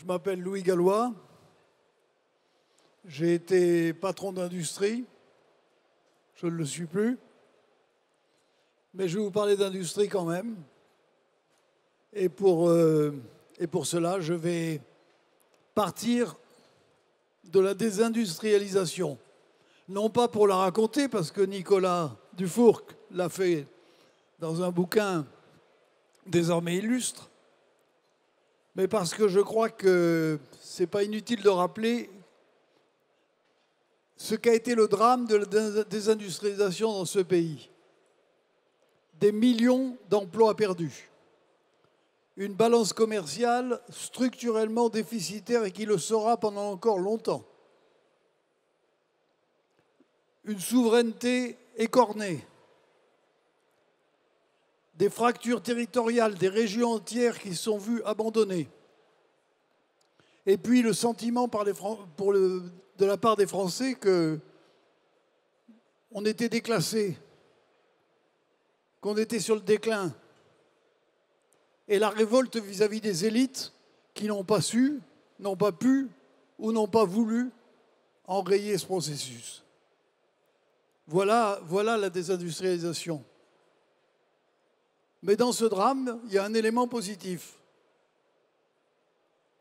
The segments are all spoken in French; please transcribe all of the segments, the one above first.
m'appelle Louis Gallois. J'ai été patron d'industrie. Je ne le suis plus. Mais je vais vous parler d'industrie quand même. Et pour cela, je vais partir de la désindustrialisation. Non pas pour la raconter, parce que Nicolas Dufourcq l'a fait dans un bouquin désormais illustre, mais parce que je crois que ce n'est pas inutile de rappeler ce qu'a été le drame de la désindustrialisation dans ce pays. Des millions d'emplois perdus. Une balance commerciale structurellement déficitaire et qui le sera pendant encore longtemps. Une souveraineté écornée. Des fractures territoriales, des régions entières qui sont vues abandonnées. Et puis le sentiment de la part des Français qu'on était déclassés, qu'on était sur le déclin. Et la révolte vis-à-vis des élites qui n'ont pas su, n'ont pas pu ou n'ont pas voulu enrayer ce processus. Voilà la désindustrialisation. Mais dans ce drame, il y a un élément positif.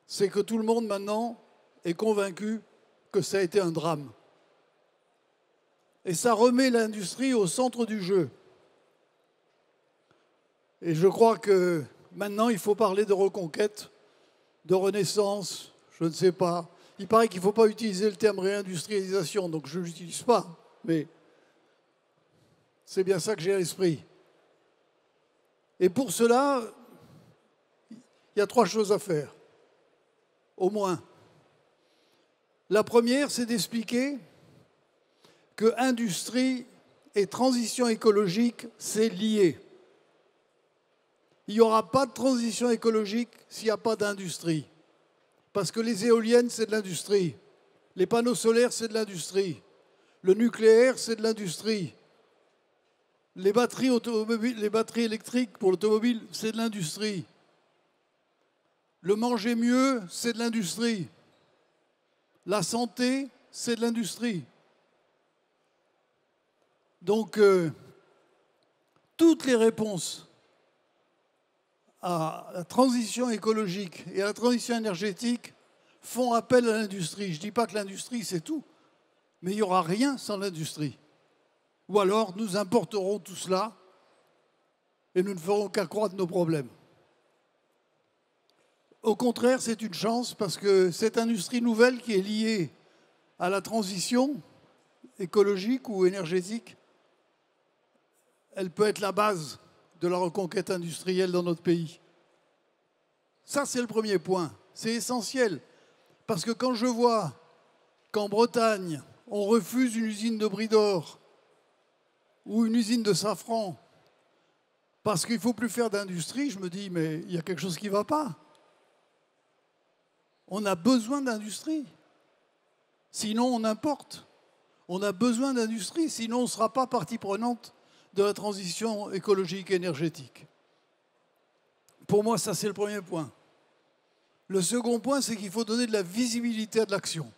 C'est que tout le monde maintenant est convaincu que ça a été un drame. Et ça remet l'industrie au centre du jeu. Et je crois que maintenant, il faut parler de reconquête, de renaissance, je ne sais pas. Il paraît qu'il ne faut pas utiliser le terme réindustrialisation, donc je ne l'utilise pas. Mais c'est bien ça que j'ai à l'esprit. Et pour cela, il y a 3 choses à faire, au moins. La première, c'est d'expliquer que industrie et transition écologique, c'est lié. Il n'y aura pas de transition écologique s'il n'y a pas d'industrie. Parce que les éoliennes, c'est de l'industrie. Les panneaux solaires, c'est de l'industrie. Le nucléaire, c'est de l'industrie. Les batteries électriques pour l'automobile, c'est de l'industrie. Le manger mieux, c'est de l'industrie. La santé, c'est de l'industrie. Donc, toutes les réponses à la transition écologique et à la transition énergétique font appel à l'industrie. Je ne dis pas que l'industrie, c'est tout, mais il n'y aura rien sans l'industrie. Ou alors, nous importerons tout cela et nous ne ferons qu'accroître nos problèmes. Au contraire, c'est une chance parce que cette industrie nouvelle qui est liée à la transition écologique ou énergétique, elle peut être la base de la reconquête industrielle dans notre pays. Ça, c'est le premier point. C'est essentiel. Parce que quand je vois qu'en Bretagne, on refuse une usine de brie d'or ou une usine de safran parce qu'il ne faut plus faire d'industrie, je me dis, mais il y a quelque chose qui ne va pas. On a besoin d'industrie. Sinon, on importe. On a besoin d'industrie, sinon on ne sera pas partie prenante de la transition écologique et énergétique. Pour moi, ça, c'est le premier point. Le second point, c'est qu'il faut donner de la visibilité à de l'action.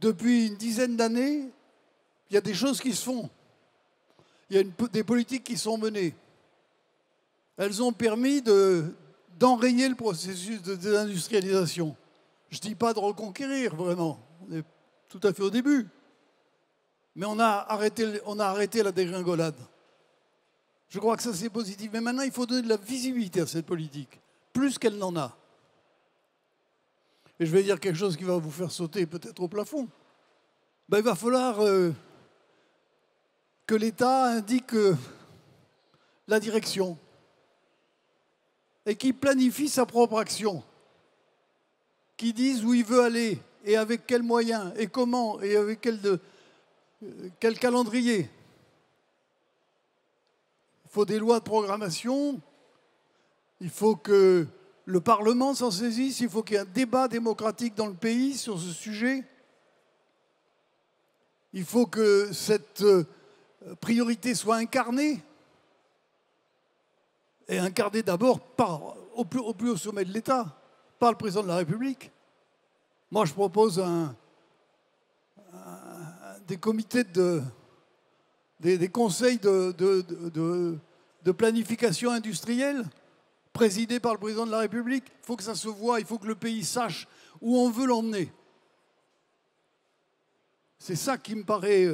Depuis une dizaine d'années, il y a des choses qui se font. Il y a des politiques qui sont menées. Elles ont permis d'enrayer le processus de désindustrialisation. Je ne dis pas de reconquérir, vraiment. On est tout à fait au début. Mais on a arrêté la dégringolade. Je crois que ça, c'est positif. Mais maintenant, il faut donner de la visibilité à cette politique, plus qu'elle n'en a. Et je vais dire quelque chose qui va vous faire sauter peut-être au plafond. Ben, il va falloir que l'État indique la direction et qu'il planifie sa propre action, qu'il dise où il veut aller et avec quels moyens et comment et avec quel calendrier. Il faut des lois de programmation, il faut que le Parlement s'en saisisse, il faut qu'il y ait un débat démocratique dans le pays sur ce sujet. Il faut que cette priorité soit incarnée, et incarnée d'abord au plus haut sommet de l'État, pas le président de la République. Moi, je propose des comités des conseils de planification industrielle présidés par le président de la République. Il faut que ça se voie, il faut que le pays sache où on veut l'emmener. C'est ça qui me paraît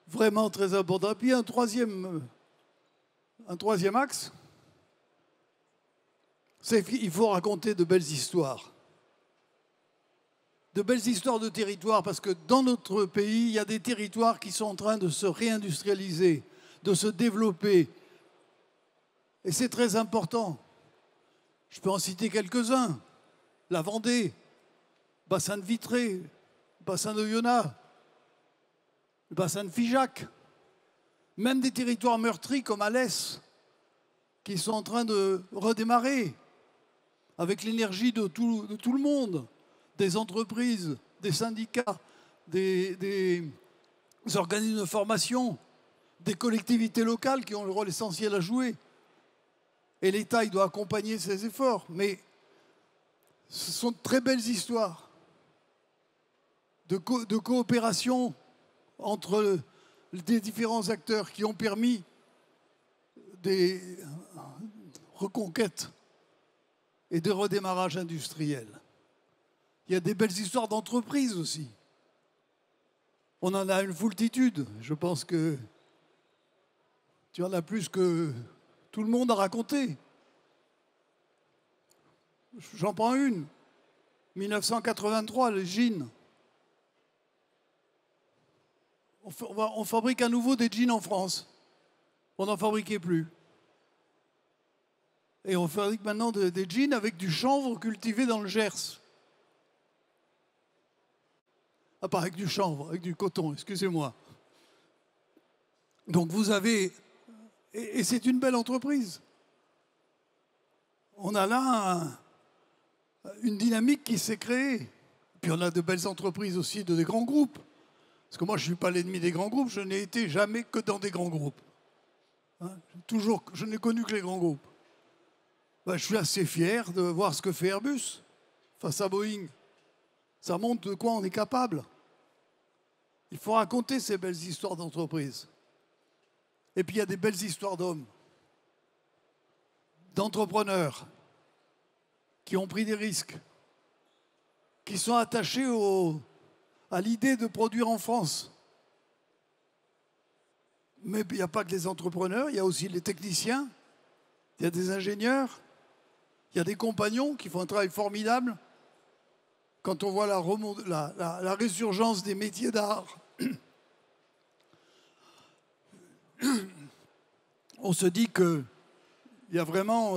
vraiment très important. Et puis un troisième axe, c'est qu'il faut raconter de belles histoires. De belles histoires de territoires, parce que dans notre pays, il y a des territoires qui sont en train de se réindustrialiser, de se développer. Et c'est très important. Je peux en citer quelques-uns. La Vendée, bassin de Vitré, bassin de Oyonnax, le bassin de Figeac, même des territoires meurtris comme Alès, qui sont en train de redémarrer avec l'énergie de tout le monde, des entreprises, des syndicats, des organismes de formation, des collectivités locales qui ont le rôle essentiel à jouer. Et l'État, il doit accompagner ces efforts. Mais ce sont de très belles histoires de coopération entre des différents acteurs qui ont permis des reconquêtes et de redémarrage industriel. Il y a des belles histoires d'entreprises aussi. On en a une foultitude. Je pense que tu en as plus que tout le monde a raconté. J'en prends une. 1983, les jeans. On fabrique à nouveau des jeans en France. On n'en fabriquait plus. Et on fabrique maintenant des jeans avec du chanvre cultivé dans le Gers. Ah, pas avec du chanvre, avec du coton, excusez-moi. Donc vous avez... Et c'est une belle entreprise. On a là une dynamique qui s'est créée. Puis on a de belles entreprises aussi de des grands groupes. Parce que moi, je ne suis pas l'ennemi des grands groupes, je n'ai été jamais que dans des grands groupes. Hein, toujours, je n'ai connu que les grands groupes. Ben, je suis assez fier de voir ce que fait Airbus face à Boeing. Ça montre de quoi on est capable. Il faut raconter ces belles histoires d'entreprise. Et puis il y a des belles histoires d'hommes, d'entrepreneurs qui ont pris des risques, qui sont attachés à l'idée de produire en France. Mais il n'y a pas que les entrepreneurs, il y a aussi les techniciens, il y a des ingénieurs, il y a des compagnons qui font un travail formidable. Quand on voit la résurgence des métiers d'art, on se dit qu'il y a vraiment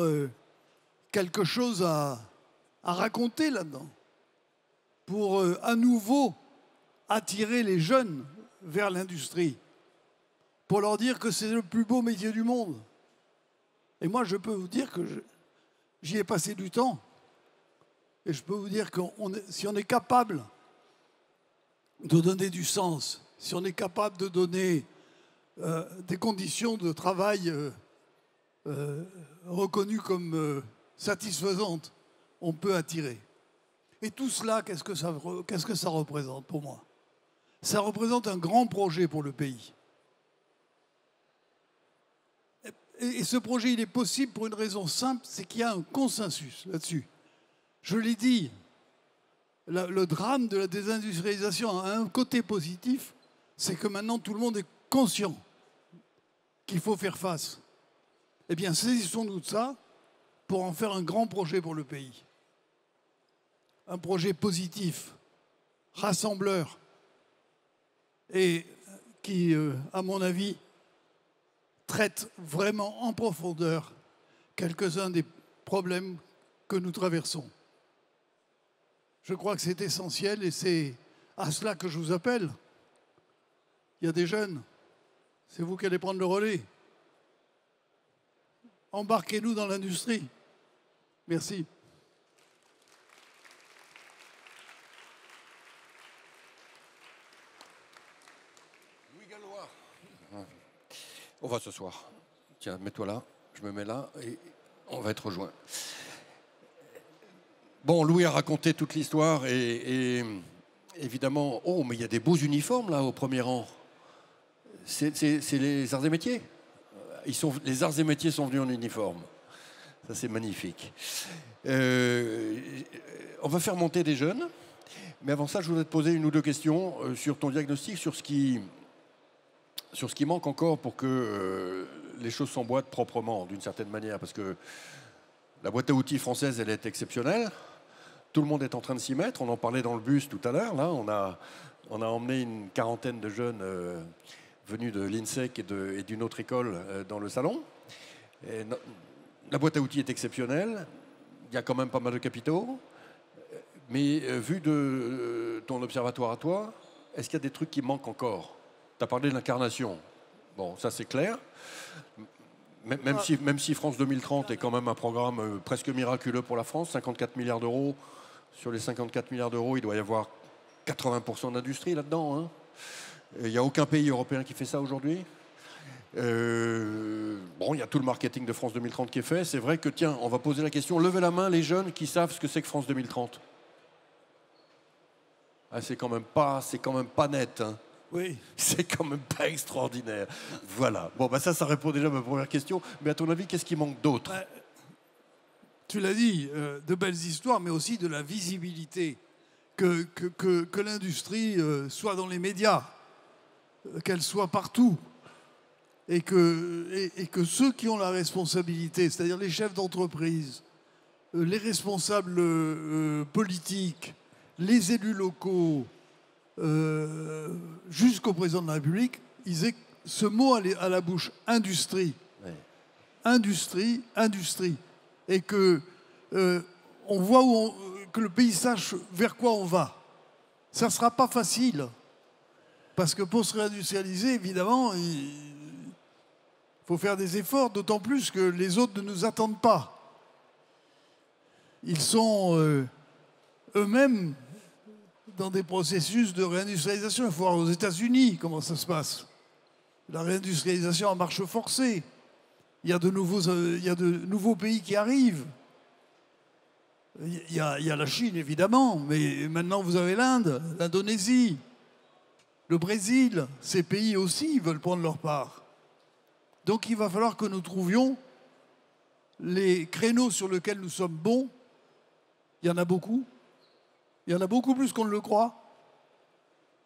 quelque chose à raconter là-dedans pour à nouveau attirer les jeunes vers l'industrie, pour leur dire que c'est le plus beau métier du monde. Et moi, je peux vous dire que j'y ai passé du temps. Et je peux vous dire que si on est capable de donner du sens, si on est capable de donner des conditions de travail reconnues comme satisfaisantes, on peut attirer. Et tout cela, qu'est-ce que ça représente pour moi? Ça représente un grand projet pour le pays. Et ce projet, il est possible pour une raison simple, c'est qu'il y a un consensus là-dessus. Je l'ai dit, le drame de la désindustrialisation a un côté positif, c'est que maintenant tout le monde est conscient qu'il faut faire face. Eh bien, saisissons-nous de ça pour en faire un grand projet pour le pays. Un projet positif, rassembleur, et qui, à mon avis, traite vraiment en profondeur quelques-uns des problèmes que nous traversons. Je crois que c'est essentiel et c'est à cela que je vous appelle. Il y a des jeunes, c'est vous qui allez prendre le relais. Embarquez-nous dans l'industrie. Merci. Louis Gallois. On va s'asseoir. Tiens, mets-toi là, je me mets là et on va être rejoints. Bon, Louis a raconté toute l'histoire et évidemment... Oh, mais il y a des beaux uniformes là au premier rang. C'est les arts et métiers. Les arts et métiers sont venus en uniforme. Ça, c'est magnifique. On va faire monter des jeunes. Mais avant ça, je voudrais te poser une ou deux questions sur ton diagnostic, sur ce qui manque encore pour que les choses s'emboîtent proprement, d'une certaine manière. Parce que la boîte à outils française, elle est exceptionnelle. Tout le monde est en train de s'y mettre. On en parlait dans le bus tout à l'heure. Là, on a emmené une quarantaine de jeunes venus de l'INSEC et d'une autre école dans le salon. La boîte à outils est exceptionnelle. Il y a quand même pas mal de capitaux. Mais vu de ton observatoire à toi, est-ce qu'il y a des trucs qui manquent encore? Tu as parlé de l'incarnation. Bon, ça c'est clair. Même si France 2030 est quand même un programme presque miraculeux pour la France, 54 milliards d'euros. Sur les 54 milliards d'euros, il doit y avoir 80% d'industrie là-dedans. Hein. Il n'y a aucun pays européen qui fait ça aujourd'hui. Bon, il y a tout le marketing de France 2030 qui est fait. C'est vrai que, tiens, on va poser la question. Levez la main les jeunes qui savent ce que c'est que France 2030. Ah, c'est quand même pas net. Hein. Oui. C'est quand même pas extraordinaire. Voilà. Bon, bah ça répond déjà à ma première question. Mais à ton avis, qu'est-ce qui manque d'autre? Tu l'as dit, de belles histoires, mais aussi de la visibilité. Que l'industrie soit dans les médias, qu'elle soit partout. Et que ceux qui ont la responsabilité, c'est-à-dire les chefs d'entreprise, les responsables politiques, les élus locaux, jusqu'au président de la République, ils aient ce mot à la bouche, industrie. Ouais. Industrie, industrie. Et que on voit que le pays sache vers quoi on va. Ça ne sera pas facile. Parce que pour se réindustrialiser, évidemment, il faut faire des efforts, d'autant plus que les autres ne nous attendent pas. Ils sont eux-mêmes dans des processus de réindustrialisation. Il faut voir aux États-Unis comment ça se passe. La réindustrialisation à marche forcée. Il y a de nouveaux pays qui arrivent. Il y a la Chine, évidemment, mais maintenant vous avez l'Inde, l'Indonésie, le Brésil. Ces pays aussi veulent prendre leur part. Donc il va falloir que nous trouvions les créneaux sur lesquels nous sommes bons. Il y en a beaucoup. Il y en a beaucoup plus qu'on ne le croit.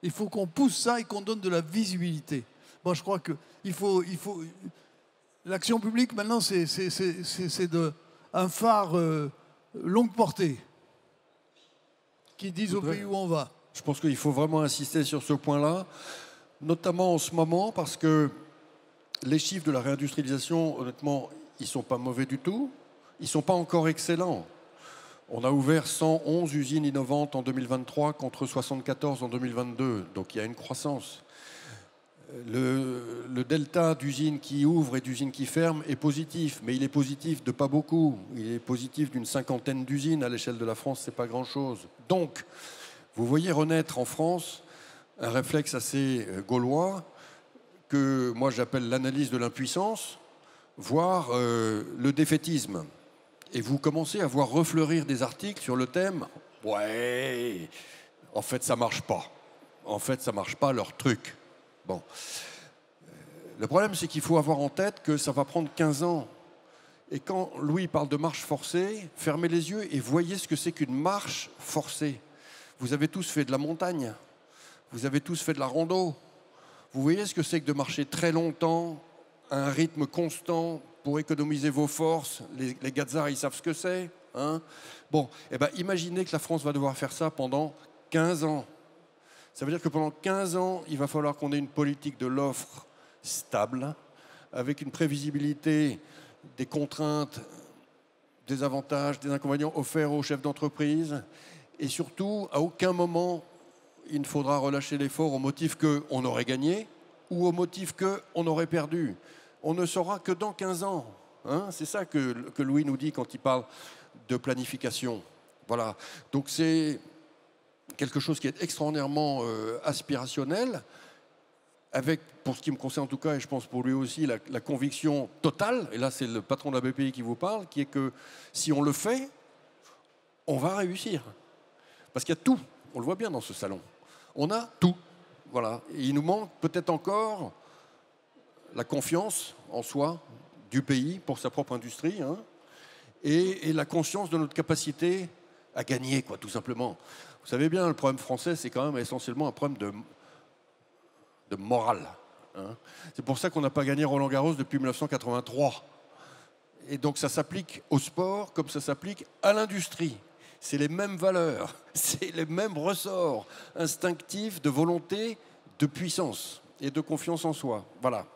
Il faut qu'on pousse ça et qu'on donne de la visibilité. Moi, je crois qu'il faut... L'action publique, maintenant, c'est un phare longue portée qui disent au pays où on va. Je pense qu'il faut vraiment insister sur ce point-là, notamment en ce moment, parce que les chiffres de la réindustrialisation, honnêtement, ils ne sont pas mauvais du tout. Ils ne sont pas encore excellents. On a ouvert 111 usines innovantes en 2023 contre 74 en 2022. Donc il y a une croissance. Le delta d'usines qui ouvrent et d'usines qui ferment est positif, mais il est positif de pas beaucoup. Il est positif d'une cinquantaine d'usines. À l'échelle de la France, ce n'est pas grand-chose. Donc, vous voyez renaître en France un réflexe assez gaulois que moi j'appelle l'analyse de l'impuissance, voire le défaitisme. Et vous commencez à voir refleurir des articles sur le thème « Ouais, en fait, ça marche pas. En fait, ça marche pas leur truc. » Bon. Le problème, c'est qu'il faut avoir en tête que ça va prendre 15 ans. Et quand Louis parle de marche forcée, fermez les yeux et voyez ce que c'est qu'une marche forcée. Vous avez tous fait de la montagne. Vous avez tous fait de la rando. Vous voyez ce que c'est que de marcher très longtemps, à un rythme constant, pour économiser vos forces. Les gazards, ils savent ce que c'est. Hein, bon, eh ben, imaginez que la France va devoir faire ça pendant 15 ans. Ça veut dire que pendant 15 ans, il va falloir qu'on ait une politique de l'offre stable, avec une prévisibilité des contraintes, des avantages, des inconvénients offerts aux chefs d'entreprise. Et surtout, à aucun moment, il ne faudra relâcher l'effort au motif qu'on aurait gagné ou au motif qu'on aurait perdu. On ne saura que dans 15 ans. Hein, c'est ça que Louis nous dit quand il parle de planification. Voilà. Donc c'est quelque chose qui est extraordinairement aspirationnel, avec, pour ce qui me concerne en tout cas, et je pense pour lui aussi, la conviction totale, et là c'est le patron de la BPI qui vous parle, qui est que si on le fait, on va réussir. Parce qu'il y a tout, on le voit bien dans ce salon. On a tout. Voilà. Et il nous manque peut-être encore la confiance en soi du pays pour sa propre industrie, hein, et la conscience de notre capacité à gagner, quoi, tout simplement. Vous savez bien, le problème français, c'est quand même essentiellement un problème de morale. Hein. C'est pour ça qu'on n'a pas gagné Roland-Garros depuis 1983. Et donc ça s'applique au sport comme ça s'applique à l'industrie. C'est les mêmes valeurs, c'est les mêmes ressorts instinctifs de volonté, de puissance et de confiance en soi. Voilà.